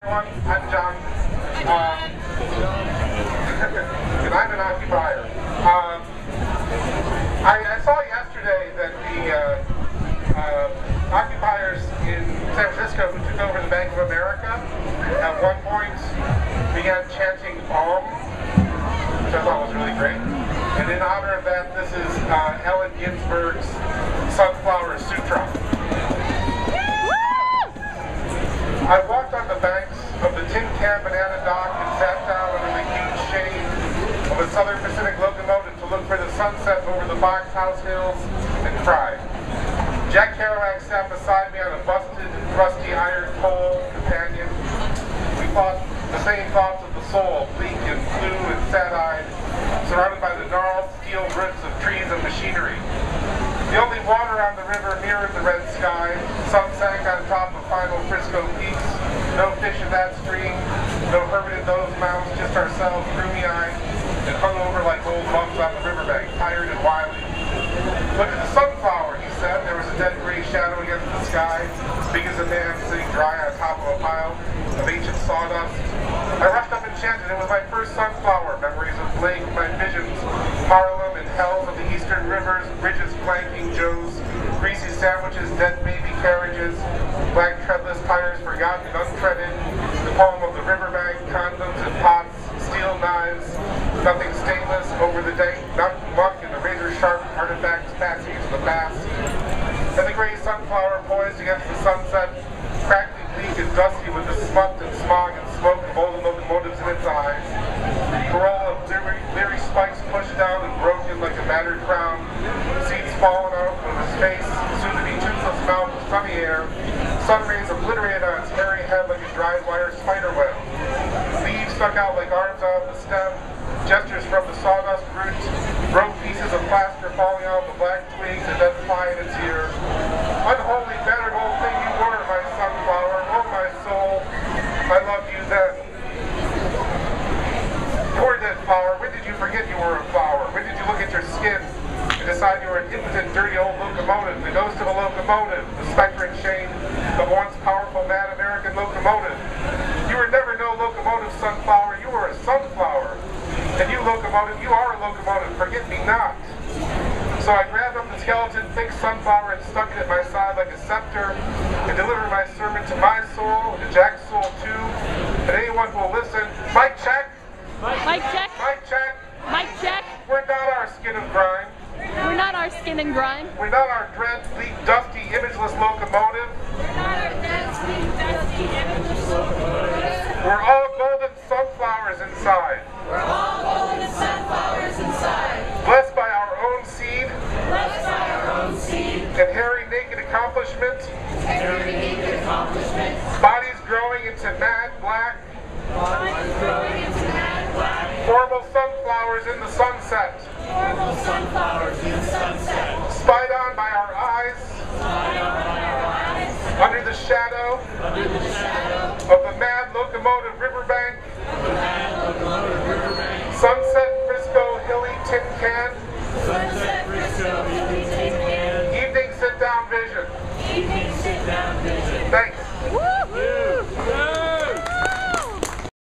I'm John. And I'm an occupier. I saw yesterday that the occupiers in San Francisco who took over the Bank of America at one point began chanting Om, which I thought was really great. And in honor of that, this is Allen Ginsberg's Sunflower Sutra. I walked on the banks of the Tin Can Banana Dock and sat down under the huge shade of a Southern Pacific locomotive to look for the sunset over the Box House Hills and cried. Jack Kerouac sat beside me on a busted, rusty iron pole companion. We thought the same thoughts of the soul, bleak and blue and sad-eyed, surrounded by the gnarled steel grips of trees and machinery. The only water on the river mirrored the red sky. Sun sank on top of final Frisco peaks. No fish in that stream, no hermit in those mountains, just ourselves, rheumy-eyed, and hung over like old bumps on the riverbank, tired and wily. Look at the sunflower, he said. There was a dead gray shadow against the sky, big as a man sitting dry on top of a pile of ancient sawdust. I rushed up and chanted. It was my first sunflower. Memories of Blake, my visions, Harlem and hells of the eastern rivers, bridges clanking, Joe's, greasy sandwiches, dead baby carriages, black treadless tires forgotten and untreaded, the poem of the riverbank, condoms and pots, steel knives, nothing stainless over the dank muck and the razor-sharp artifacts passing into the past. And the gray sunflower poised against the sunset, crackly, bleak and dusty with the smut and smog and smoke of old locomotives in its eyes. Corolla of leery spikes pushed down and broken like a battered crown. Seeds fallen out of his face, soon to be toothless mouth of sunny air. Sun rays obliterated on its hairy head like a dried wire spider web. Leaves stuck out like arms out of the stem. Gestures from the sawdust roots, broke pieces of plaster falling out of the black twigs and then fly in its ear. Unholy, battered old thing you were, my sunflower, oh my soul, I loved you then. You were that flower. When did you forget you were a flower? When did you look at your skin and decide you were an impotent, dirty old locomotive, the ghost of a locomotive, the specter and shame of once powerful mad American locomotive? You were never no locomotive, sunflower, you were a sunflower. And you locomotive, you are a locomotive, forget me not. So I grabbed up the skeleton, thick sunflower, and stuck it at my side like a scepter, and delivered my sermon to my soul, to Jack's soul too, and anyone who will listen. Mic check! Mic check! Mic check! Mic check! We're not our skin and grime. We're not our skin and grime. We're not our dread, bleak, dusty, imageless locomotive. We're not our dead, bleak, dusty, imageless locomotive. We're all golden sunflowers inside. We're all golden sunflowers inside. Blessed by our own seed. Blessed by our own seed. And hairy, naked accomplishment. Hairy, naked accomplishment. Bodies growing into mad black. Bodies growing into mad black. Formal sunflowers in the sunset. Formal sunflowers in the sunset.